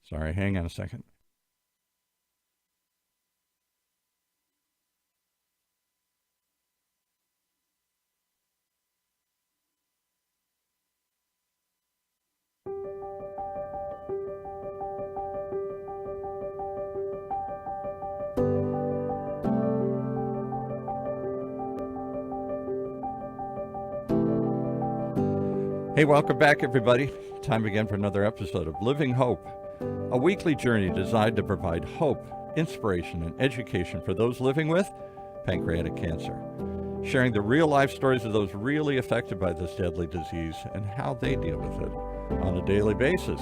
Sorry, hang on a second. Hey, welcome back, everybody. Time again for another episode of Living Hope, a weekly journey designed to provide hope, inspiration, and education for those living with pancreatic cancer, sharing the real life stories of those really affected by this deadly disease and how they deal with it on a daily basis.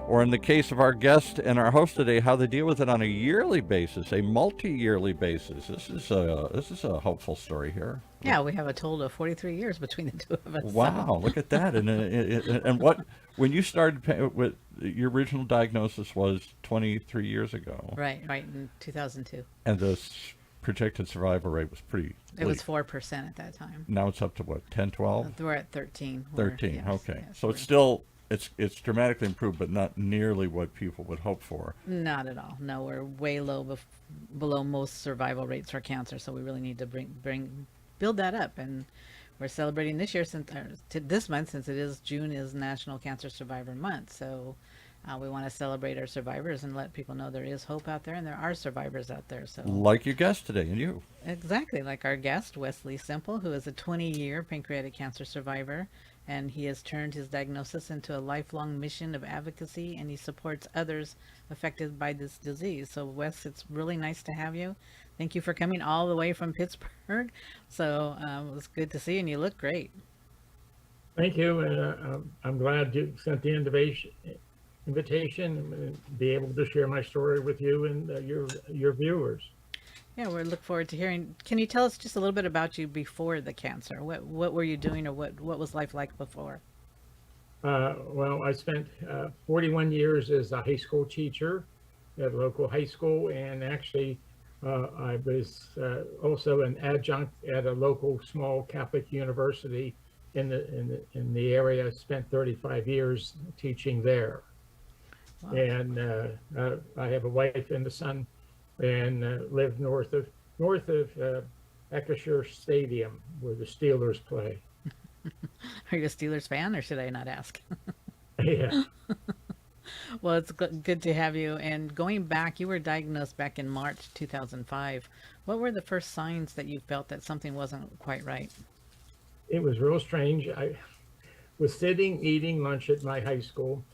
Or in the case of our guest and our host today, how they deal with it on a yearly basis, a multi-yearly basis. This is a hopeful story here. Yeah, we have a total of 43 years between the two of us. Wow, look at that! And what when you started with your original diagnosis was 23 years ago, Right, in 2002. and the projected survival rate was pretty It was bleak. 4% at that time. Now it's up to what, 10, 12? We're at 13. 13. Yes, Okay, yes, so it's still it's dramatically improved, but not nearly what people would hope for. not at all. No, we're way low below most survival rates for cancer. So we really need to build that up. And we're celebrating this year this month, since June is National Cancer Survivor Month. So we want to celebrate our survivors and let people know there is hope out there and there are survivors out there. So Like your guest today, and you. exactly, like our guest, Wesley Semple, who is a 20-year pancreatic cancer survivor, and he has turned his diagnosis into a lifelong mission of advocacy, and he supports others affected by this disease. So, Wes, it's really nice to have you. Thank you for coming all the way from Pittsburgh. So, it was good to see you, and you look great. Thank you, and I'm glad you sent the invitation and be able to share my story with you and your viewers. Yeah, we look forward to hearing. Can you tell us just a little bit about you before the cancer? What were you doing, or what was life like before? Well, I spent 41 years as a high school teacher at a local high school, and actually I was also an adjunct at a local small Catholic university in the area. I spent 35 years teaching there. Wow. And I have a wife and a son, and live north of Eckershire Stadium, where the Steelers play. Are you a Steelers fan, or should I not ask? Yeah. Well, it's good to have you. And going back, you were diagnosed back in March 2005. What were the first signs that you felt that something wasn't quite right? It was real strange. I was sitting eating lunch at my high school.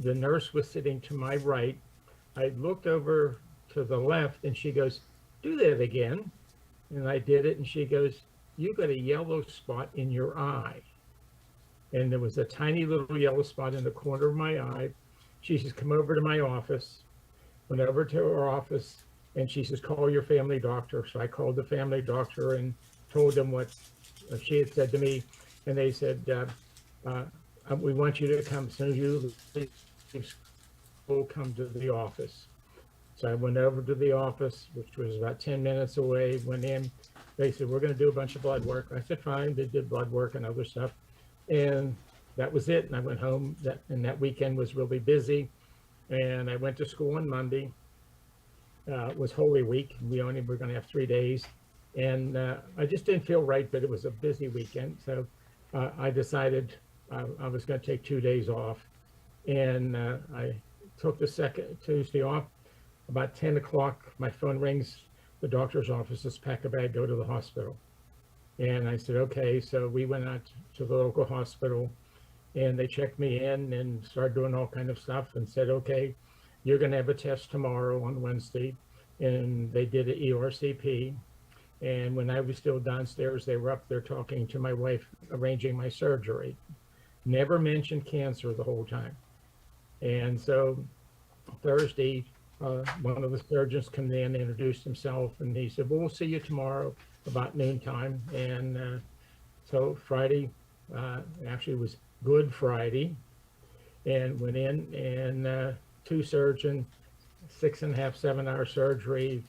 The nurse was sitting to my right. I looked over to the left, and she goes, "Do that again." And I did it, and she goes, "You got a yellow spot in your eye." And there was a tiny little yellow spot in the corner of my eye. She says, "Come over to my office." Went over to her office, and she says, "Call your family doctor." So I called the family doctor and told them what she had said to me. And they said, "We want you to come as soon as you leave school, come to the office." So I went over to the office, which was about 10 minutes away, went in. They said, "We're going to do a bunch of blood work." I said, "Fine." They did blood work and other stuff. And that was it. And I went home. That weekend was really busy. And I went to school on Monday. It was Holy Week. We only were going to have 3 days. And I just didn't feel right, but it was a busy weekend. So I decided I was going to take 2 days off. And I took the second Tuesday off. About 10 o'clock, my phone rings. The doctor's office says, "Pack a bag, go to the hospital." And I said, "Okay." So we went out to the local hospital, and they checked me in and started doing all kind of stuff and said, "Okay, you're going to have a test tomorrow on Wednesday." And they did an ERCP. And when I was still downstairs, they were up there talking to my wife, arranging my surgery. Never mentioned cancer the whole time. And so Thursday, one of the surgeons came in, introduced himself, and he said, "Well, we'll see you tomorrow about noontime." And so Friday actually was Good Friday, and went in, and two surgeons, 6.5, 7 hour surgery,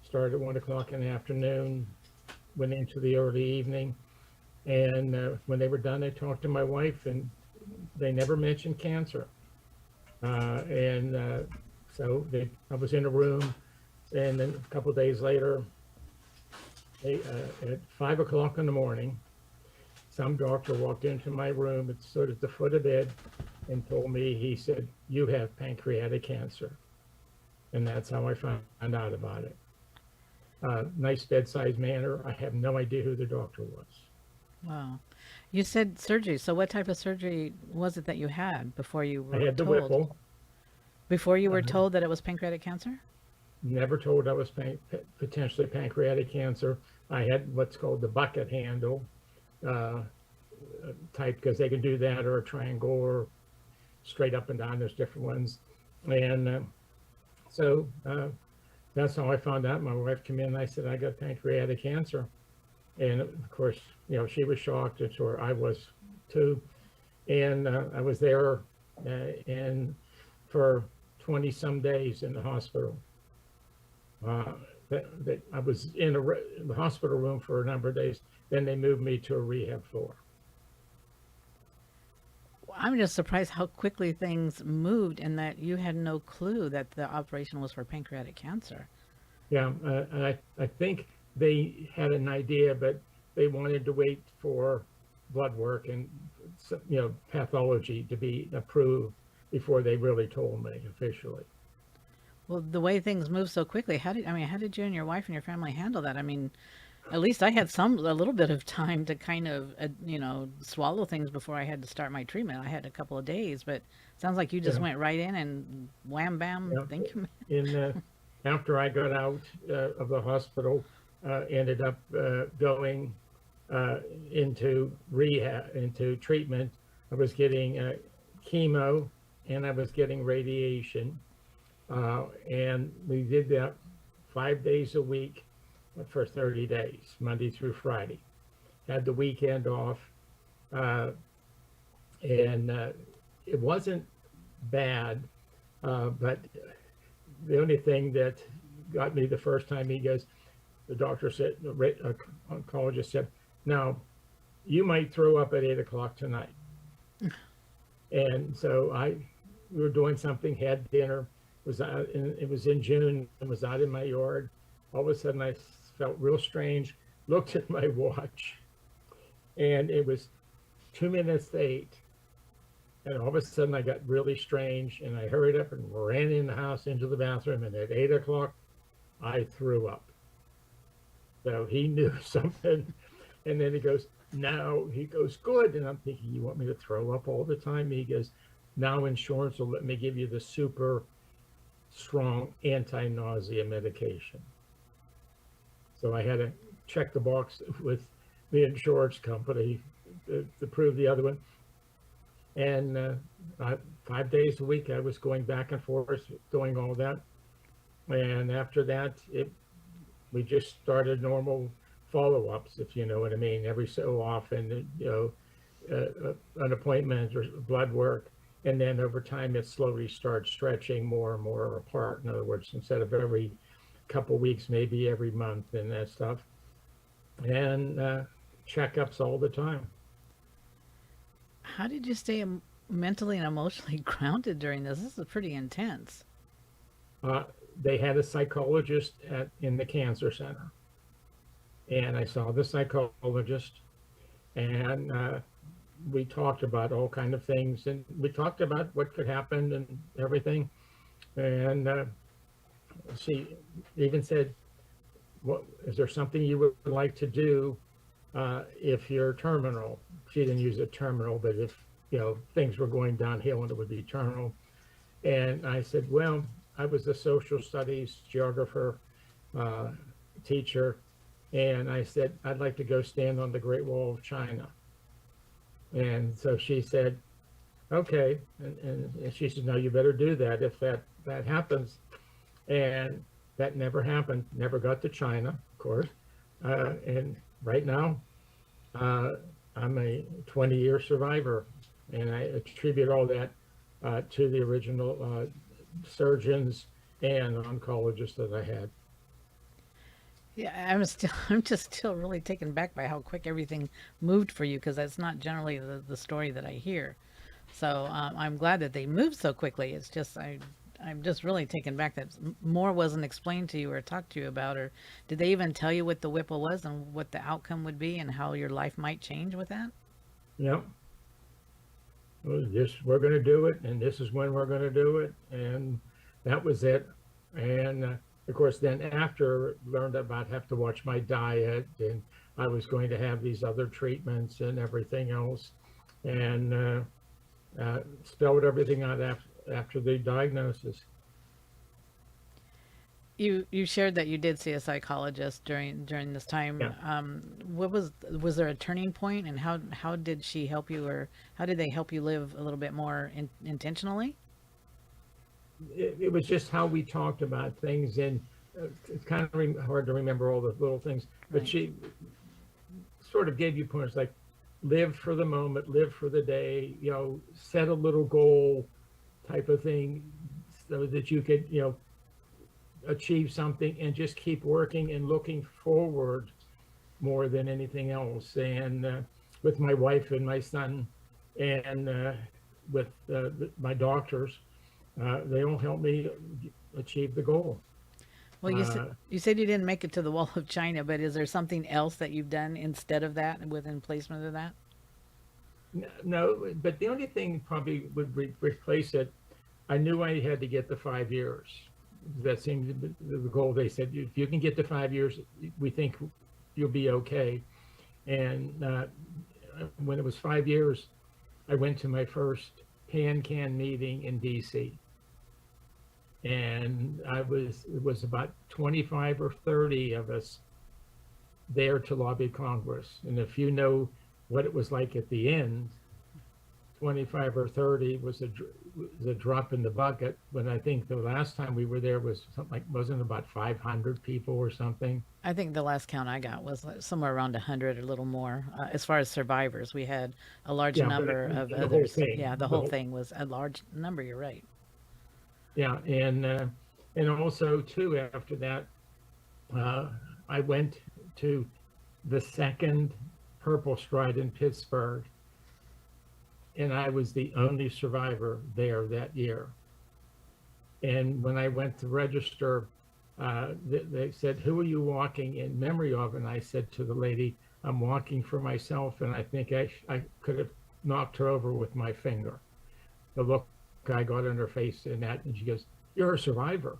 started at 1 o'clock in the afternoon, went into the early evening. And when they were done, they talked to my wife, and they never mentioned cancer. And So I was in a room, and then a couple of days later, at 5 o'clock in the morning, some doctor walked into my room and stood at the foot of bed and told me, he said, "You have pancreatic cancer." And that's how I found out about it. Nice bedside manner. I have no idea who the doctor was. Wow. You said surgery. So what type of surgery was it that you had before you I were had the told? Whipple. Before you were Uh, told that it was pancreatic cancer? Never told I was potentially pancreatic cancer. I had what's called the bucket handle uh, type, because they can do that, or a triangle, or straight up and down. There's different ones. And so that's how I found out. My wife came in and I said, "I got pancreatic cancer." And of course, she was shocked, and so I was too. And I was there and for 20 some days in the hospital. Uh, I was in the hospital room for a number of days. Then they moved me to a rehab floor. I'm just surprised how quickly things moved and that you had no clue that the operation was for pancreatic cancer. Yeah, and I think they had an idea, but they wanted to wait for blood work and pathology to be approved before they really told me officially. Well, the way things move so quickly, how did you and your wife and your family handle that? I mean, at least I had a little bit of time to kind of, swallow things before I had to start my treatment. I had a couple of days, but it sounds like you just Yeah, went right in and wham bam, yeah. thank you. In After I got out of the hospital, ended up going uh, into rehab, into treatment. I was getting chemo, and I was getting radiation, and we did that 5 days a week for 30 days, Monday through Friday. Had the weekend off, uh, and it wasn't bad, but the only thing that got me the first time, the doctor said, the oncologist said, "Now, you might throw up at 8 o'clock tonight." And so we were doing something, had dinner, it was in June, and was out in my yard. All of a sudden, I felt real strange, looked at my watch, and it was 2 minutes to 8. And all of a sudden, I got really strange, and I hurried up and ran in the house into the bathroom. And at 8 o'clock, I threw up. So he knew something. And then he goes, "Now," he goes, "Good." And I'm thinking, "You want me to throw up all the time?" He goes, "Now insurance will let me give you the super strong anti-nausea medication." So I had to check the box with the insurance company to prove the other one. And 5 days a week, I was going back and forth doing all that. And after that, we just started normal follow-ups, if you know what I mean, every so often, an appointment or blood work. And then over time, it slowly starts stretching more and more apart. In other words, instead of every couple weeks, maybe every month and that stuff. And checkups all the time. How did you stay mentally and emotionally grounded during this? This is pretty intense. Uh, they had a psychologist in the cancer center, and I saw the psychologist, and we talked about all kind of things, and we talked about what could happen and everything. And she even said, "What is there something you would like to do if you're terminal?" She didn't use a terminal, but if things were going downhill and it would be terminal. And I said, "Well, I was a social studies geographer uh, teacher," and I said, "I'd like to go stand on the Great Wall of China." And so she said, "Okay," and she said, "No, you better do that if that happens." And that never happened. Never got to China, of course. And right now, I'm a 20-year survivor, and I attribute all that to the original surgeons and oncologists that I had. Yeah, I'm just still really taken back by how quick everything moved for you, because that's not generally the story that I hear. So I'm glad that they moved so quickly. It's just I'm just really taken back that more wasn't explained to you or talked to you about, or did they even tell you what the Whipple was and what the outcome would be and how your life might change with that? Yep. Well, this, we're going to do it, and this is when we're going to do it, and that was it. And of course, then after learned about have to watch my diet, and I was going to have these other treatments and everything else, and spelled everything out after the diagnosis. You shared that you did see a psychologist during this time. Yeah. What was there a turning point, and how did she help you, or how did they help you live a little bit more intentionally? It was just how we talked about things, and it's kind of hard to remember all the little things, but Right. she sort of gave you points like live for the moment, live for the day, set a little goal type of thing so that you could, achieve something and just keep working and looking forward more than anything else. And with my wife and my son and with my doctors, they all helped me achieve the goal. Well, Uh, you said you didn't make it to the Wall of China, but is there something else that you've done instead of that, within placement of that? no, but the only thing probably would replace it, I knew I had to get the 5 years. That seemed to be the goal. They said, if you can get to 5 years, we think you'll be okay. And when it was 5 years, I went to my first PanCan meeting in DC. And it was about 25 or 30 of us there to lobby Congress. And if you know what it was like at the end, 25 or 30 was a drop in the bucket. When I think the last time we were there was something like, wasn't about 500 people or something. I think the last count I got was somewhere around 100, a little more. As far as survivors, we had a large Yeah, but number of the whole others. thing, Yeah, the whole thing was a large number. You're right. yeah, and also too after that, I went to the second Purple Stride in Pittsburgh, and I was the only survivor there that year. And when I went to register, they said, "Who are you walking in memory of?" And I said to the lady, "I'm walking for myself." And I think I could have knocked her over with my finger. The look I got on her face and that, and she goes, "You're a survivor."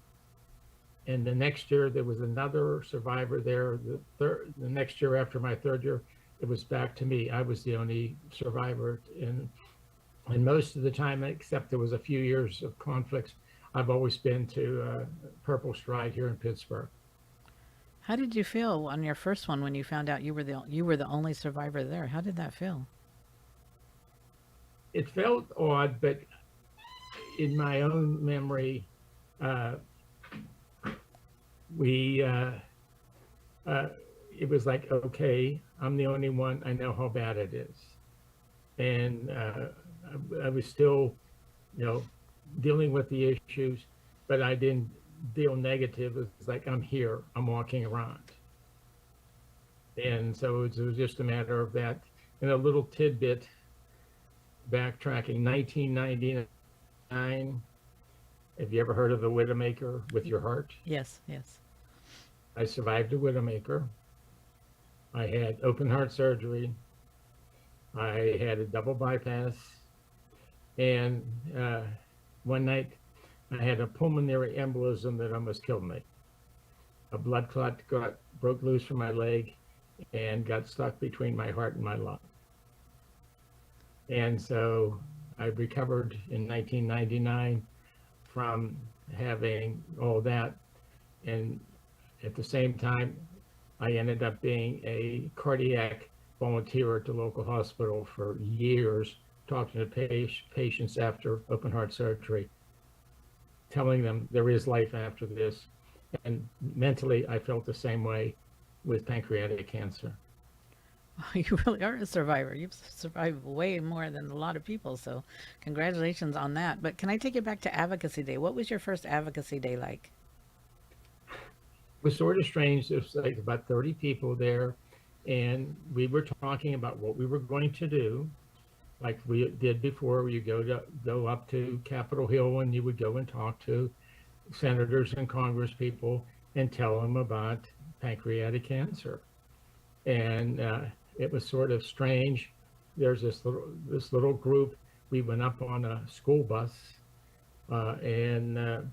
And the next year there was another survivor there. The next year after my third year, it was back to me. I was the only survivor, and most of the time, except there was a few years of conflicts, I've always been to Purple Stride here in Pittsburgh. How did you feel on your first one when you found out you were the only survivor there? How did that feel? It felt odd, but in my own memory, uh, we it was like, okay, I'm the only one. I know how bad it is, and I was still, dealing with the issues, but I didn't deal negative. It was like, I'm here, I'm walking around. And so it was just a matter of that. And a little tidbit, backtracking, 1999, have you ever heard of the Widowmaker with your heart? Yes, yes. I survived a Widowmaker. I had open heart surgery. I had a double bypass. And one night I had a pulmonary embolism that almost killed me. A blood clot broke loose from my leg and got stuck between my heart and my lung. And so I recovered in 1999 from having all that. And at the same time, I ended up being a cardiac volunteer at the local hospital for years, talking to patients after open heart surgery, telling them there is life after this. And mentally, I felt the same way with pancreatic cancer. You really are a survivor. You've survived way more than a lot of people, so congratulations on that. But can I take you back to Advocacy Day? What was your first Advocacy Day like? It was sort of strange. There was like about 30 people there, and we were talking about what we were going to do. like we did before. You go up to Capitol Hill and you would go and talk to senators and Congress people and tell them about pancreatic cancer. And it was sort of strange. There's this little group. We went up on a school bus, and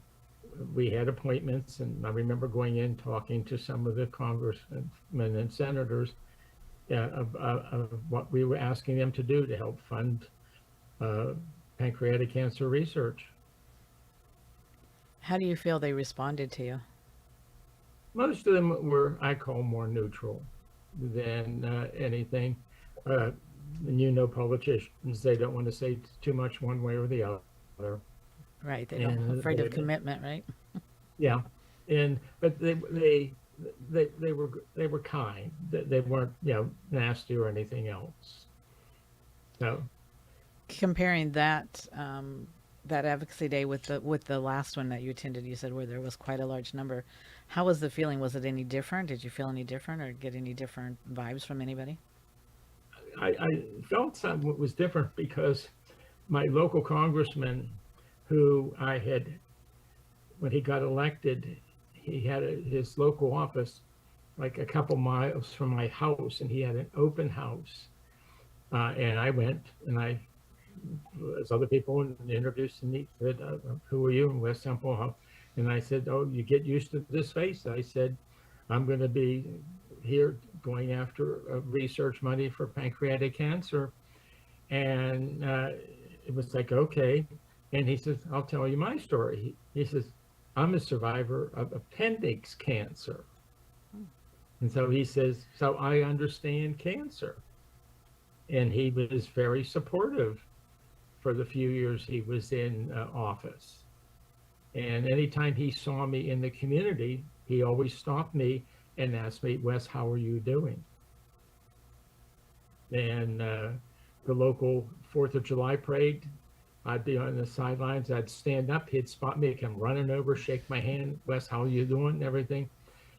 we had appointments. And I remember going in talking to some of the congressmen and senators of what we were asking them to do to help fund uh, pancreatic cancer research. How do you feel they responded to you? Most of them were, I call, more neutral than anything. Uh, and politicians, they don't want to say too much one way or the other. Right, they don't And afraid of commitment, right? yeah, but they were kind. They weren't nasty or anything else. So Comparing that advocacy day with the last one that you attended, you said where there was quite a large number. How was the feeling? Was it any different? Did you feel any different or get any different vibes from anybody? I felt something was different because my local congressman, who I had, when he got elected, he had his local office like a couple miles from my house, and he had an open house. And I went, and as other people introduced me, said, "Who are you?" And Wes Semple. And I said, "Oh, you get used to this face." I said, "I'm going to be here going after research money for pancreatic cancer." And it was like, okay. And he says, "I'll tell you my story." He says, "I'm a survivor of appendix cancer." And so he says, "So I understand cancer." And he was very supportive for the few years he was in office. And anytime he saw me in the community, he always stopped me and asked me, "Wes, how are you doing?" And the local 4th of July parade, I'd be on the sidelines. I'd stand up. He'd spot me, come running over, shake my hand. "Wes, how are you doing?" And everything.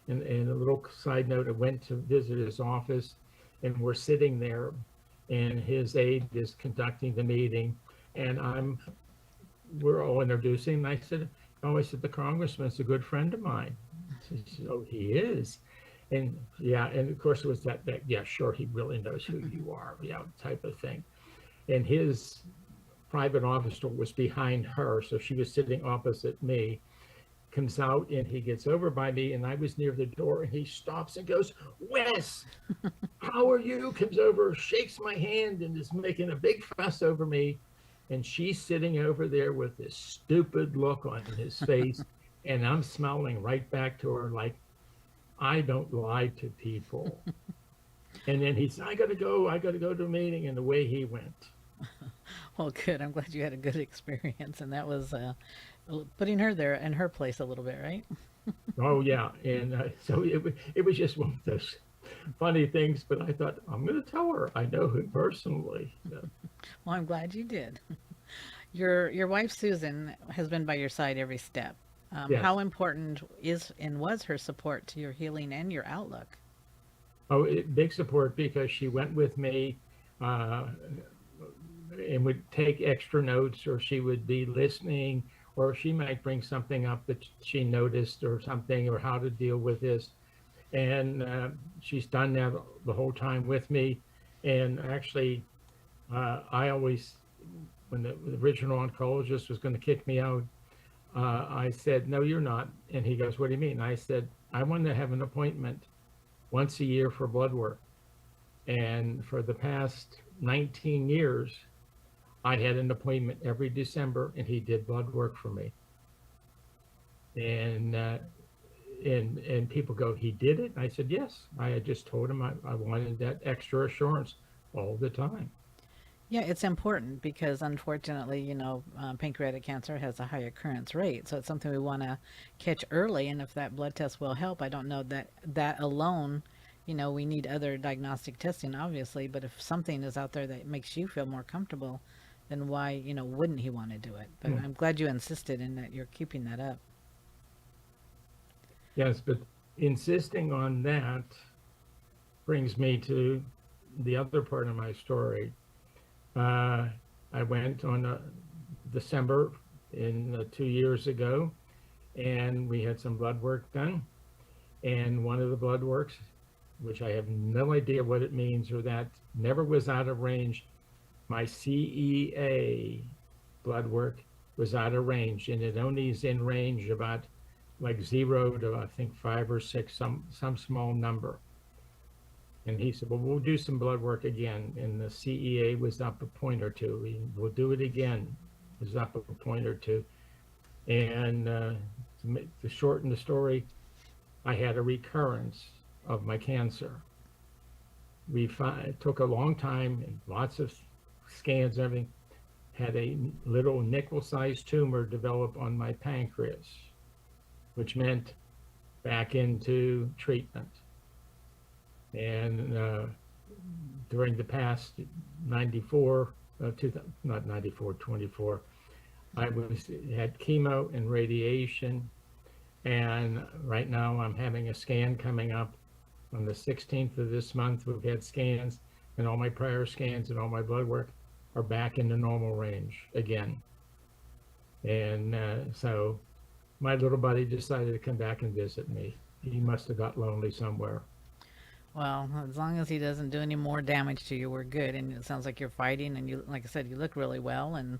And a little side note, I went to visit his office, and we're sitting there, and his aide is conducting the meeting, and we're all introducing. And I said, "The congressman's a good friend of mine." She said, "Oh, he is." And yeah, and of course it was that yeah, sure, he really knows who you are, yeah, type of thing. And his private office door was behind her, so she was sitting opposite me. Comes out and he gets over by me, and I was near the door, and he stops and goes, "Wes, how are you?" Comes over, shakes my hand, and is making a big fuss over me. And she's sitting over there with this stupid look on his face, and I'm smiling right back to her like, I don't lie to people. And then he said, I got to go to a meeting," and the way he went. Well, good. I'm glad you had a good experience, and that was putting her there in her place a little bit, right? Oh yeah, and so it was just one of those funny things. But I thought, I'm going to tell her I know him personally. So, Well, I'm glad you did. Your wife Susan has been by your side every step. yes. How important is and was her support to your healing and your outlook? Oh, big support, because she went with me uh, and would take extra notes, or she would be listening, or she might bring something up that she noticed or something, or how to deal with this. And she's done that the whole time with me. And actually, I always, when the original oncologist was going to kick me out, I said, "No, you're not." And he goes, "What do you mean?" I said, "I want to have an appointment once a year for blood work." And for the past 19 years, I had an appointment every December, and he did blood work for me. And people go, "He did it?" I said, "Yes." I had just told him I wanted that extra assurance all the time. Yeah, it's important because unfortunately, pancreatic cancer has a high occurrence rate. So it's something we want to catch early. And if that blood test will help, I don't know that alone, we need other diagnostic testing, obviously. But if something is out there that makes you feel more comfortable, then why, wouldn't he want to do it? But Hmm. I'm glad you insisted in that you're keeping that up. Yes, but insisting on that brings me to the other part of my story. Uh, I went on December 2 years ago, and we had some blood work done. And one of the blood works, which I have no idea what it means or that, never was out of range. My CEA blood work was out of range, and it only is in range about like 0 to I think 5 or 6, some small number. And he said, well, we'll do some blood work again. And the CEA was up a point or two. We'll do it again. It was up a point or two. And to shorten the story, I had a recurrence of my cancer. It took a long time and lots of scans and everything. Had a little nickel-sized tumor develop on my pancreas, which meant back into treatment. And during the past 94, not 94, 24, I had chemo and radiation. And right now I'm having a scan coming up on the 16th of this month. We've had scans, and all my prior scans and all my blood work are back in the normal range again. And so my little buddy decided to come back and visit me. He must have got lonely somewhere. Well, as long as he doesn't do any more damage to you, we're good. And it sounds like you're fighting, and you, like I said, you look really well. And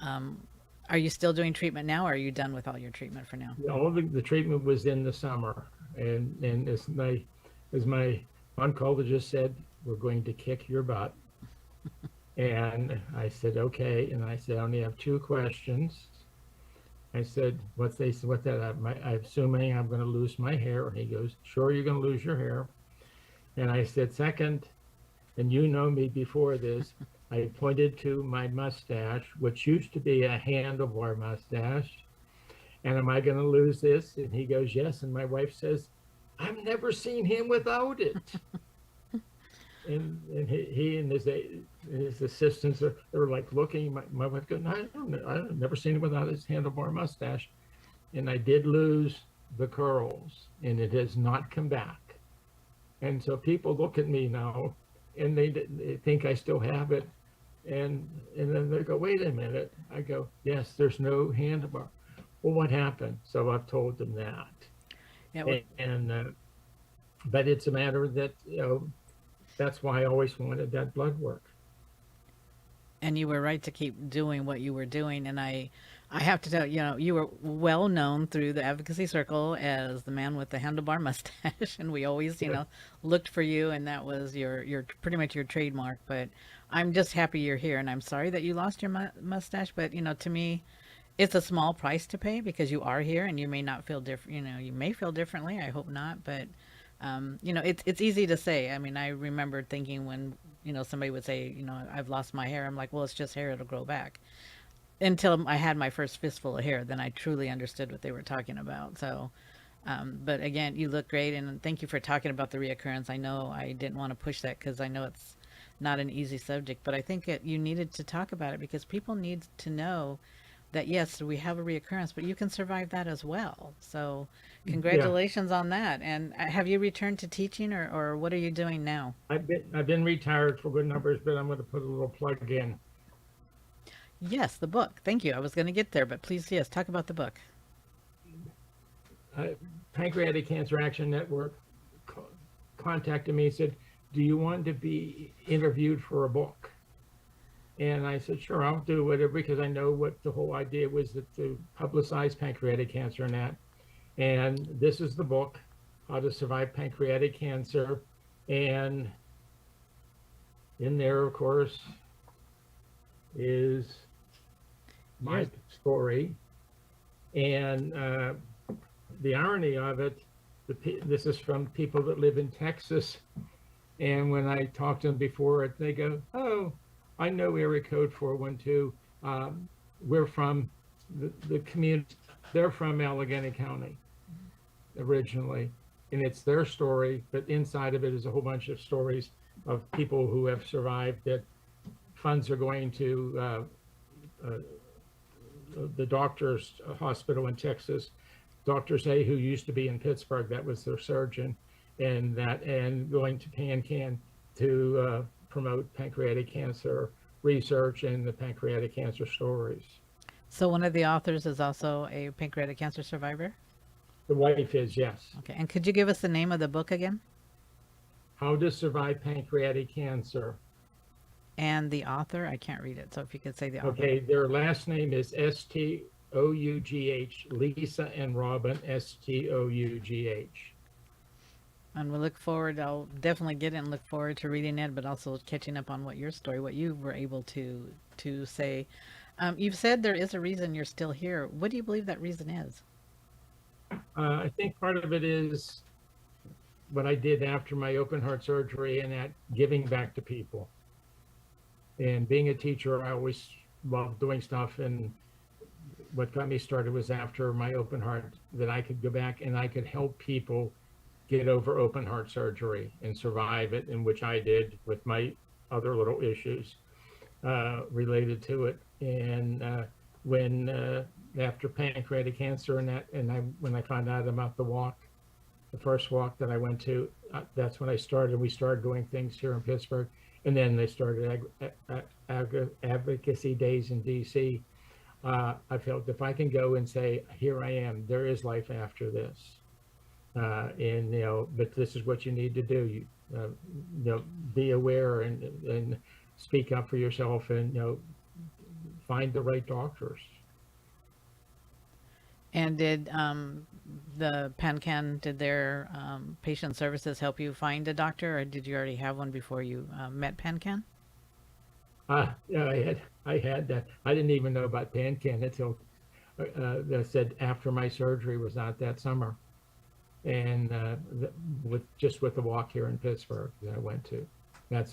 um, are you still doing treatment now, or are you done with all your treatment for now? All the treatment was in the summer, and as my oncologist said, we're going to kick your butt. And I said, okay. And I said, I only have 2 questions. I said, what that? I'm assuming I'm going to lose my hair. And he goes, sure, you're going to lose your hair. And I said, second, and you know me before this, I pointed to my mustache, which used to be a handlebar mustache. And am I going to lose this? And he goes, yes. And my wife says, I've never seen him without it. and he and his assistants are like looking. My wife goes, no, I've never seen him without his handlebar mustache. And I did lose the curls, and it has not come back. And so people look at me now, and they think I still have it. And then they go, wait a minute. I go, yes, there's no handlebar. Well, what happened? So I've told them that. Yeah. Well, But it's a matter that, that's why I always wanted that blood work. and you were right to keep doing what you were doing. And I have to tell you, you were well known through the advocacy circle as the man with the handlebar mustache, and we always, looked for you, and that was your pretty much your trademark. But I'm just happy you're here, and I'm sorry that you lost your mustache. But to me, it's a small price to pay because you are here, and you may not feel different. You may feel differently. I hope not, but it's easy to say. I mean, I remember thinking when somebody would say, I've lost my hair. I'm like, well, it's just hair; it'll grow back. Until I had my first fistful of hair, then I truly understood what they were talking about. So, but again, you look great, and thank you for talking about the reoccurrence. I know I didn't want to push that because I know it's not an easy subject, but I think you needed to talk about it because people need to know that yes, we have a reoccurrence, but you can survive that as well. So congratulations on that. And have you returned to teaching, or what are you doing now? I've been retired for good numbers, but I'm going to put a little plug in. Yes, the book. Thank you. I was going to get there, but please, yes, talk about the book. Pancreatic Cancer Action Network contacted me and said, do you want to be interviewed for a book? And I said, sure, I'll do whatever, because I know what the whole idea was, to publicize pancreatic cancer and that. And this is the book, How to Survive Pancreatic Cancer. And in there, of course, is my story. And the irony of it, this is from people that live in Texas. And when I talked to them before, they go, oh, I know area code 412. We're from the community. They're from Allegheny County originally. And it's their story, but inside of it is a whole bunch of stories of people who have survived, that funds are going to the doctor's hospital in Texas, Dr. Zay, who used to be in Pittsburgh, that was their surgeon, and going to PanCan to promote pancreatic cancer research and the pancreatic cancer stories. So one of the authors is also a pancreatic cancer survivor? The wife is, yes. Okay. And could you give us the name of the book again? How to Survive Pancreatic Cancer. And the author? I can't read it. So if you could say the author. Okay, their last name is Stough, Lisa and Robin, Stough. And we look forward, I'll definitely get it and look forward to reading it, but also catching up on what your story, what you were able to say. You've said there is a reason you're still here. What do you believe that reason is? I think part of it is what I did after my open heart surgery and that giving back to people. And being a teacher, I always loved doing stuff. And what got me started was after my open heart, that I could go back and I could help people get over open heart surgery and survive it, in which I did with my other little issues related to it. And when after pancreatic cancer when I found out about the first walk that I went to, that's when we started doing things here in Pittsburgh. And then they started advocacy days in DC. I felt if I can go and say, here I am, there is life after this. And, but this is what you need to do. Be aware and speak up for yourself and, find the right doctors. And did the PanCan, did their patient services help you find a doctor, or did you already have one before you met PanCan? Yeah, I had that. I didn't even know about PanCan until they said after my surgery was out that summer, and with the walk here in Pittsburgh that I went to. That's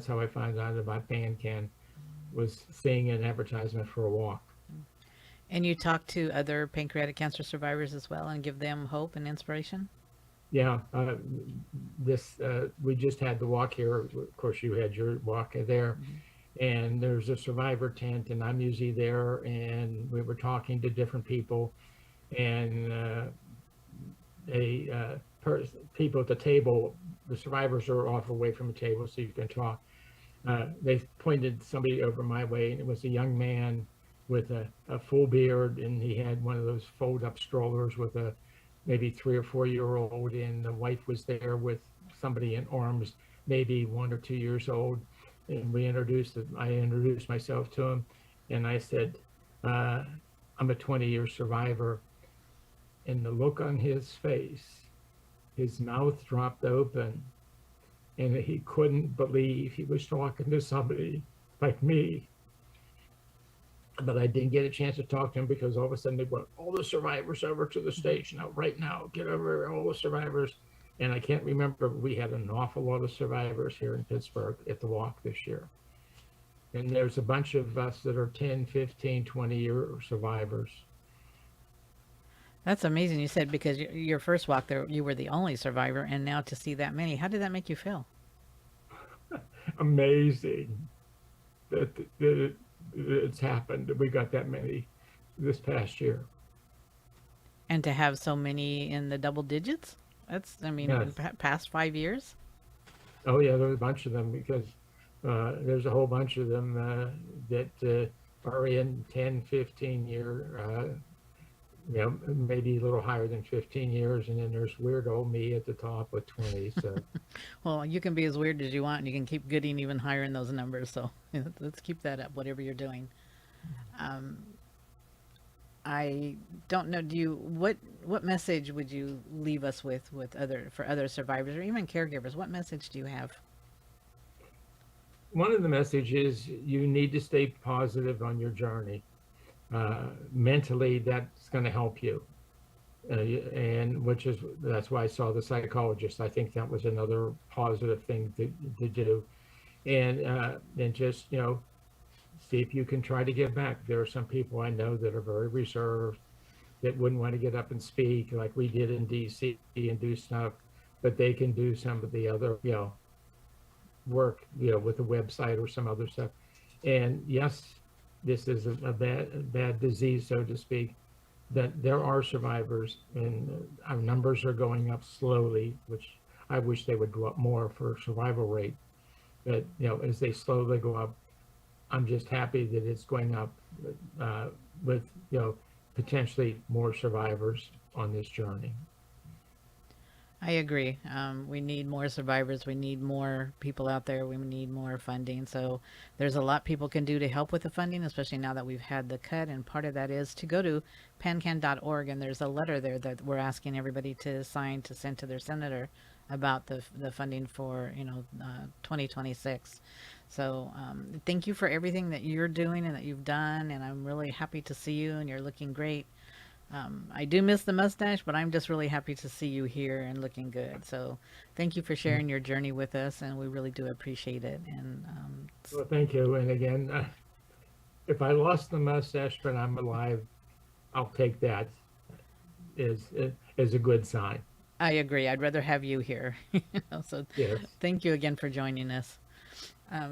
how I found out about PanCan, was seeing an advertisement for a walk. And you talk to other pancreatic cancer survivors as well and give them hope and inspiration? Yeah, we just had the walk here. Of course, you had your walk there. Mm-hmm. And there's a survivor tent, and I'm usually there, and we were talking to different people, and people at the table, the survivors are off away from the table so you can talk. They pointed somebody over my way, and it was a young man with a full beard, and he had one of those fold-up strollers with a maybe 3 or 4 year old, and the wife was there with somebody in arms, maybe 1 or 2 years old. And I introduced myself to him, and I said, I'm a 20-year survivor. And the look on his face, his mouth dropped open, and he couldn't believe he was talking to somebody like me. But I didn't get a chance to talk to him because all of a sudden they brought all the survivors over to the stage. Now, right now, get over all the survivors. And I can't remember, but we had an awful lot of survivors here in Pittsburgh at the walk this year. And there's a bunch of us that are 10, 15, 20-year survivors. That's amazing. You said because your first walk there, you were the only survivor, and now to see that many, how did that make you feel? Amazing that it's happened. We got that many this past year. And to have so many in the double digits? That's, yes. Past 5 years? Oh, yeah, there's a bunch of them because there's a whole bunch of them that are in 10, 15 year, maybe a little higher than 15 years. And then there's weird old me at the top with 20. So. Well, you can be as weird as you want, and you can keep getting even higher in those numbers. So let's keep that up, whatever you're doing. I don't know. What message would you leave us with for other survivors or even caregivers? What message do you have? One of the messages, you need to stay positive on your journey. Mentally, that's going to help you. And that's why I saw the psychologist. I think that was another positive thing to do. And just, see if you can try to give back. There are some people I know that are very reserved, that wouldn't want to get up and speak like we did in DC and do stuff, but they can do some of the other, work, with a website or some other stuff. And yes, this is a bad disease, so to speak, that there are survivors, and our numbers are going up slowly, which I wish they would go up more for survival rate. But, as they slowly go up, I'm just happy that it's going up with, potentially more survivors on this journey. I agree. We need more survivors. We need more people out there. We need more funding. So there's a lot people can do to help with the funding, especially now that we've had the cut. And part of that is to go to pancan.org, and there's a letter there that we're asking everybody to sign to send to their senator about the funding for 2026. So thank you for everything that you're doing and that you've done, and I'm really happy to see you, and you're looking great. I do miss the mustache, but I'm just really happy to see you here and looking good. So thank you for sharing your journey with us, and we really do appreciate it. And Well, thank you. And again, if I lost the mustache but I'm alive, I'll take that as a good sign. I agree. I'd rather have you here. So Yes. thank you again for joining us.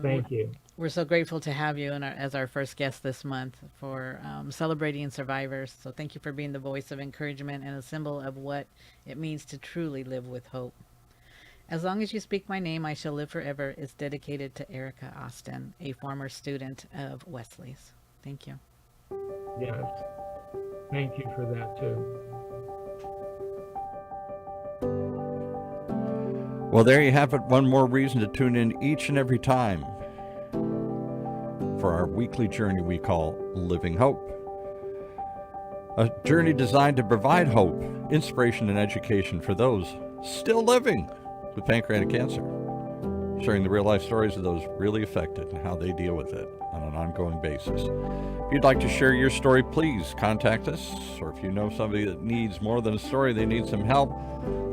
Thank you. We're so grateful to have you as our first guest this month for celebrating survivors. So thank you for being the voice of encouragement and a symbol of what it means to truly live with hope. As long as you speak my name, I shall live forever is dedicated to Erica Austin, a former student of Wesley's. Thank you. Yes. Thank you for that too. Well, there you have it. One more reason to tune in each and every time for our weekly journey we call Living Hope. A journey designed to provide hope, inspiration, and education for those still living with pancreatic cancer, sharing the real-life stories of those really affected and how they deal with it on an ongoing basis. If you'd like to share your story, please contact us. Or if you know somebody that needs more than a story, they need some help,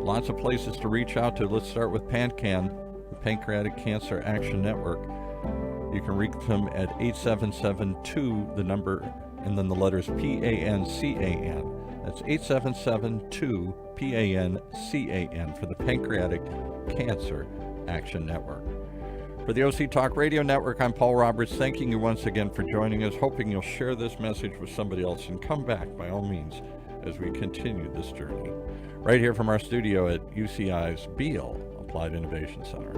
lots of places to reach out to. Let's start with PanCAN, the Pancreatic Cancer Action Network. You can reach them at 8772, the number, and then the letters PANCAN. That's 8772-PANCAN for the Pancreatic Cancer Action Network. For the OC Talk Radio Network, I'm Paul Roberts, thanking you once again for joining us, hoping you'll share this message with somebody else and come back by all means as we continue this journey. Right here from our studio at UCI's Beale Applied Innovation Center.